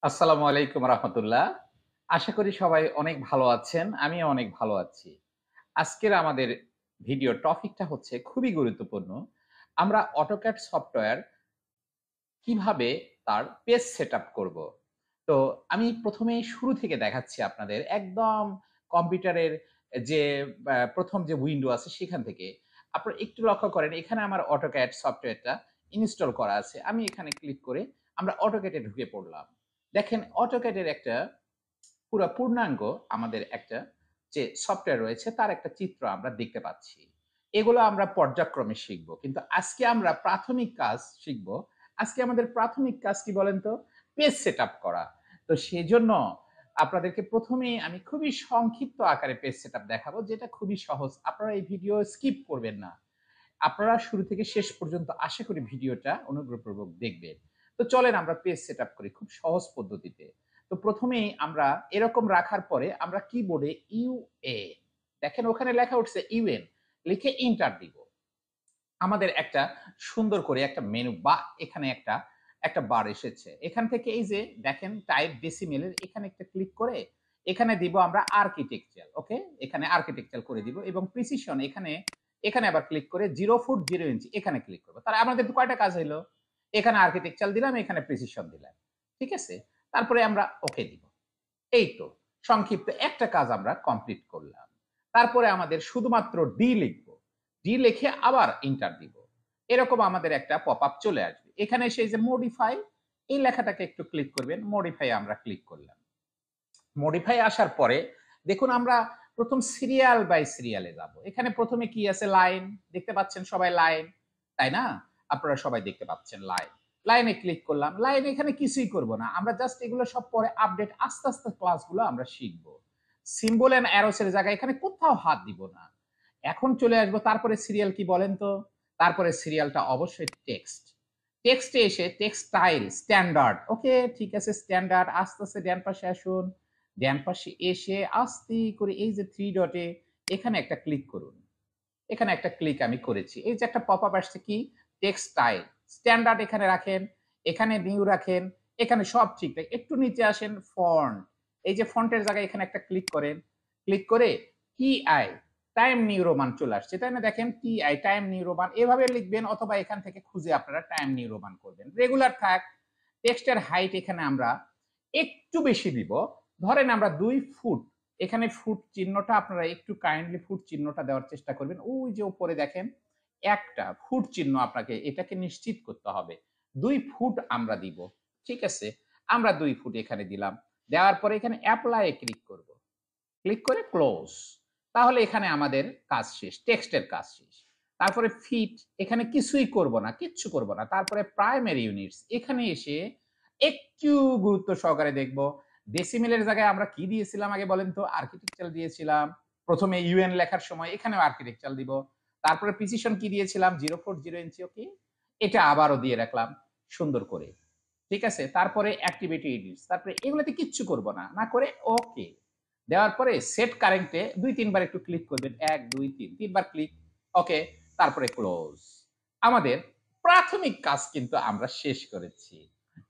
আসসালামু আলাইকুম রাহমাতুল্লাহ। আশা করি সবাই অনেক ভালো আছেন। আমিও অনেক ভালো আছি। আজকের আমাদের ভিডিও টপিকটা হচ্ছে খুবই গুরুত্বপূর্ণ। আমরা AutoCAD সফটওয়্যার কিভাবে তার পেজ সেটআপ করব। তো আমি ১ম এই শুরু থেকে দেখাচ্ছি আপনাদের একদম কম্পিউটারের যে ১ম যে উইন্ডো আছে সেখান থেকে। আপনারা একটু লক্ষ্য করেন এখানে আমার AutoCAD সফটওয়্যারটা ইনস্টল করা আছে। আমি এখানে ক্লিক করে আমরা AutoCAD এ ঢুকে পড়লাম। দেখেন AutoCAD এর একটা পুরা পূর্ণাঙ্গ আমাদের একটা যে সফটওয়্যার রয়েছে তার একটা চিত্র আমরা দেখতে পাচ্ছি। এগুলো আমরা পর্যায়ক্রমে শিখব। কিন্তু আজকে আমরা প্রাথমিক কাজ শিখব। আজকে আমাদের প্রাথমিক কাজ কি বলেন তো? পেজ সেটআপ করা। তো সেজন্য আপনাদেরকে ১ম এই আমি খুবই সংক্ষিপ্ত আকারে পেজ সেটআপ দেখাবো যেটা খুবই সহজ। আপনারা এই ভিডিও স্কিপ করবেন না। আপনারা শুরু থেকে শেষ পর্যন্ত আশা করি ভিডিওটা অনুগ্রহপূর্বক দেখবেন। তো চলেন আমরা পেজ সেটআপ করি খুব সহজ পদ্ধতিতে। তো ১ম এই আমরা এরকম রাখার পরে আমরা কিবোর্ডে ইউএ দেখেন ওখানে লেখা উঠছে ইউএন লিখে এন্টার দিব। আমাদের একটা সুন্দর করে একটা মেনু বা এখানে একটা বার এসেছে। এখান থেকে এই যে দেখেন টাইপ ডেসিমেল এর এখানে একটা ক্লিক করে এখানে দিব আমরা আর্কিটেকচার। ওকে? এখানে আর্কিটেকচার করে দিব এবং প্রিসিশন এখানে আবার ক্লিক করে 0 ফুট 0 ইঞ্চি এখানে ক্লিক করব। তাহলে আমাদের কয়টা কাজ হইলো? এখানে আর্কিটেকচার দিলাম, এখানে প্রিসিশন দিলাম। ঠিক আছে? তারপরে আমরা ওকে দিব। এই তো সংক্ষিপ্ত একটা কাজ আমরা কমপ্লিট করলাম। তারপরে আমাদের শুধুমাত্র ডি লিখব। ডি লিখে আবার এন্টার দিব। এরকম আমাদের একটা পপআপ চলে আসবে। এখানে এসে এই যে মডিফাই এই লেখাটাকে একটু ক্লিক করবেন। মডিফাই আমরা ক্লিক করলাম। মডিফাই আসার পরে দেখুন আমরা ১ম সিরিয়াল বাই সিরিয়ালে যাব। এখানে ১ম এ কি আছে লাইন দেখতে পাচ্ছেন সবাই লাইন, তাই না? আপনারা সবাই দেখতে পাচ্ছেন লাইন। লাইনে ক্লিক করলাম। লাইনে এখানে কিছুই করব না। আমরা জাস্ট এগুলো সব পরে আপডেট আস্তে ক্লাসগুলো আমরা শিখব। সিম্বল এন্ড অ্যারোস এর জায়গায় এখানে কোথাও হাত দিব না। এখন চলে আসবো তারপরে সিরিয়াল কি বলেন তো? তারপরে সিরিয়ালটা অবশ্যই টেক্সট। টেক্সটে এসে টেক্সটাইল স্ট্যান্ডার্ড ওকে ঠিক আছে স্ট্যান্ডার্ড আস্তে ডান পাশে আসুন। ডান পাশে এসে আস্তে করে এই যে 3 ডটে এখানে একটা ক্লিক করুন। এখানে একটা ক্লিক আমি করেছি। এই যে একটা পপআপ আসছে কি? টেক্সটাইল। স্ট্যান্ডার্ড এখানে রাখেন, এখানে নিউ রাখেন, এখানে সব ঠিকঠাক। একটু নিচে আসেন ফন্ট। এই যে ফন্টের জায়গায় এখানে একটা ক্লিক করেন। ক্লিক করে টিআই টাইম নিউ রোমান চলে আসছে। তাই না? দেখেন টিআই টাইম নিউ রোমান এভাবে লিখবেন অথবা এখান থেকে খুঁজে আপনারা টাইম নিউ রোমান করবেন। রেগুলার থাক। টেক্সটের হাইট এখানে আমরা একটু বেশি দিব। ধরেন আমরা ২ ফুট এখানে ফুট চিহ্নটা আপনারা একটু কাইন্ডলি ফুট চিহ্নটা দেওয়ার চেষ্টা করবেন। ওই যে উপরে দেখেন একটা ফুট চিহ্ন আপনাকে এটাকে নিশ্চিত করতে হবে। ২ ফুট আমরা দিব। ঠিক আছে? আমরা ২ ফুট এখানে দিলাম। দেওয়ার পরে এখানে এপ্লাই এ ক্লিক করব। ক্লিক করে ক্লোজ। তাহলে এখানে আমাদের কাজ শেষ। টেক্সটের কাজ শেষ। তারপরে ফিট এখানে কিছুই করব না, কিচ্ছু করব না। তারপরে প্রাইমারি ইউনিটস এখানে এসে একটু গুরুত্ব সহকারে দেখব। ডেসিমেলের জায়গায় আমরা কি দিয়েছিলাম আগে বলেন তো? আর্কিটেকচার দিয়েছিলাম। ১ম এ ইউএন লেখার সময় এখানেও আর্কিটেকচার দিব। তারপরে প্রিসিশন কি দিয়েছিলাম? 0 ফুট 0 ইঞ্চি ওকে। এটা আবারও দিয়ে রাখলাম সুন্দর করে। ঠিক আছে? তারপরে অ্যাক্টিভিটি এডিটস। তারপরে এগুলাতে কিচ্ছু করব না। না করে ওকে। দেওয়ার পরে সেট কারেন্ট এ ২-৩ বার একটু ক্লিক করবেন। ১, ২, ৩। ৩ বার ক্লিক। ওকে। তারপরে ক্লোজ। আমাদের প্রাথমিক কাজ কিন্তু আমরা শেষ করেছি।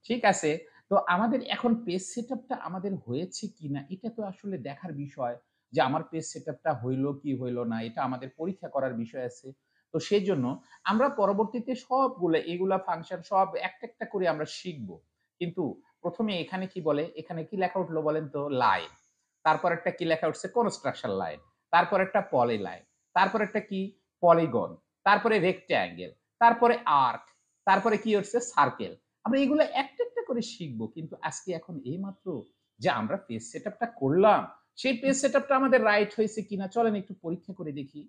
ঠিক আছে? তো আমাদের এখন পেজ সেটআপটা আমাদের হয়েছে কিনা এটা তো আসলে দেখার বিষয় যে আমার পেজ সেটআপটা হইলো কি হইল না এটা আমাদের পরীক্ষা করার বিষয় আছে। তো সেজন্য আমরা পরবর্তীতে সবগুলা এগুলা ফাংশন সব একটা করে আমরা শিখব। কিন্তু ১ম এ এখানে কি বলে? এখানে কি লেখা উঠলো বলেন তো? লাইন। তারপরেরটা কি লেখা উঠছে? Construction line. তারপরেরটা পলি লাইন। তারপরেরটা কি? পলিগন। তারপরে রেক্টেঙ্গেল। তারপরে আর্ক। তারপরে কি হচ্ছে? সার্কেল। আমরা এগুলো একটা করে শিখব। কিন্তু আজকে এখন এইমাত্র যে আমরা পেজ সেটআপটা করলাম, সেই পেজ সেটআপটা আমাদের রাইট হয়েছে কিনা চলেন একটু পরীক্ষা করে দেখি।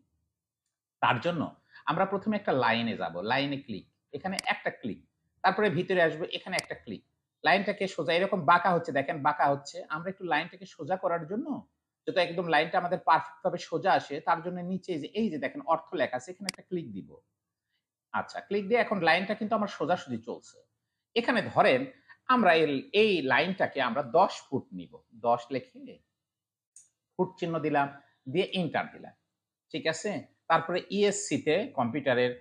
তার জন্য আমরা ১ম এ একটা লাইনে যাব। লাইনে ক্লিক। এখানে একটা ক্লিক। তারপরে ভিতরে আসবো, এখানে একটা ক্লিক। লাইনটাকে সোজা এরকম বাঁকা হচ্ছে দেখেন বাঁকা হচ্ছে। আমরা একটু লাইনটাকে সোজা করার জন্য যাতে একদম লাইনটা আমাদের পারফেক্ট ভাবে সোজা আসে তার জন্য নিচে এই যে দেখেন অর্থ লেখা আছে এখানে একটা ক্লিক দিব। আচ্ছা ক্লিক দিয়ে এখন লাইনটা কিন্তু আমার সোজাসুজি চলছে। এখানে ধরেন আমরা এই লাইনটাকে আমরা ১০ ফুট নিব। ১০ লিখে ফুট চিহ্ন দিলাম, দিয়ে এন্টার দিলাম। ঠিক আছে? তারপরে ইএসসি তে কম্পিউটারের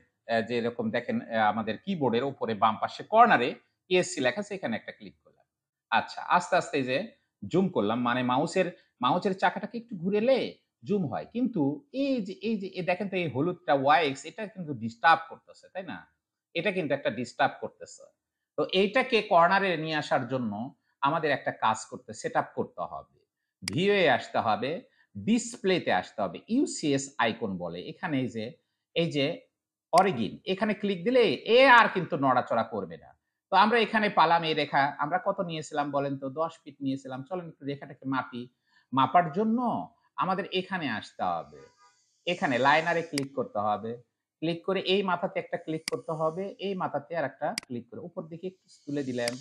যেরকম দেখেন আমাদের কিবোর্ডের উপরে বাম পাশে কর্নারে ইএসসি লেখা আছে এখানে একটা ক্লিক করলাম। আচ্ছা, আস্তে, আস্তে এই যে জুম করলাম মানে মাউসের চাকাটাকে একটু ঘুরেলে জুম হয়। কিন্তু এই যে দেখেন তো এই হলুদটা ওয়াইক্স এটা কিন্তু ডিস্টার্ব করতেছে, তাই না? এটা কিন্তু একটা ডিস্টার্ব করতেছে। তো এইটাকে কর্নারে নিয়ে আসার জন্য আমাদের একটা কাজ সেটআপ করতে হবে। ভিউ এ আসতে হবে, ডিসপ্লেতে আসতে হবে। ইউসিএস আইকন বলে। এখানে এই যে অরিজিন এখানে ক্লিক দিলে এ আর কিন্তু নড়াচড়া করবে না। তো আমরা এখানে পালাম এই রেখা। আমরা কত নিয়েছিলাম বলেন তো? ১০ ফিট নিয়েছিলাম। চলেন একটু রেখাটাকে মাপি। মাপার জন্য আমাদের এখানে আসতে হবে। এখানে লাইনারে ক্লিক করতে হবে। ক্লিক করে এই মাথাতে একটা ক্লিক করতে হবে। এই মাথাতে আরেকটা ক্লিক করে উপর দিকে একটু তুলে দিলাম।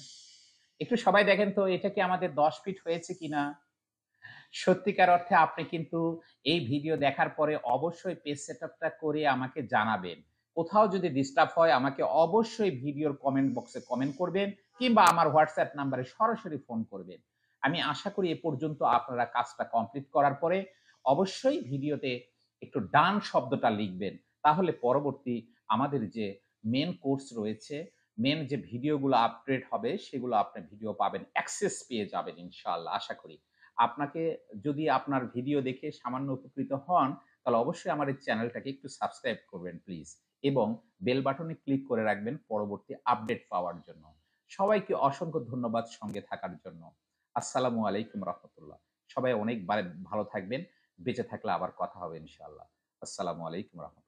একটু সবাই দেখেন তো এটা কি আমাদের ১০ ফিট হয়েছে কিনা? সত্যিকার অর্থে আপনি কিন্তু এই ভিডিও দেখার পরে অবশ্যই পেজ সেটআপটা করে আমাকে জানাবেন। কোথাও যদি ডিস্টার্ব হয় আমাকে অবশ্যই ভিডিওর কমেন্ট বক্সে কমেন্ট করবেন কিংবা আমার WhatsApp নাম্বারে সরাসরি ফোন করবেন। আমি আশা করি এ পর্যন্ত আপনারা কাজটা কমপ্লিট করার পরে অবশ্যই ভিডিওতে একটু ডান শব্দটা লিখবেন। তাহলে পরবর্তী আমাদের যে মেইন কোর্স রয়েছে, মেইন যে ভিডিওগুলো আপগ্রেড হবে সেগুলো আপনি ভিডিও পাবেন। অ্যাক্সেস পেয়ে যাবেন ইনশাআল্লাহ আশা করি। আপনাকে যদি আপনার ভিডিও দেখে সামান্য উপকৃত হন, তাহলে অবশ্যই আমার এই চ্যানেলটাকে একটু সাবস্ক্রাইব করবেন প্লিজ এবং বেল বাটনে ক্লিক করে রাখবেন পরবর্তী আপডেট পাওয়ার জন্য। সবাইকে অসংখ্য ধন্যবাদ সঙ্গে থাকার জন্য। আসসালামু আলাইকুম রাহমাতুল্লাহ। সবাই অনেক ভালো থাকবেন। বেঁচে থাকলে আবার কথা হবে ইনশাআল্লাহ। আসসালামু আলাইকুম রাহমাতুল্লাহ।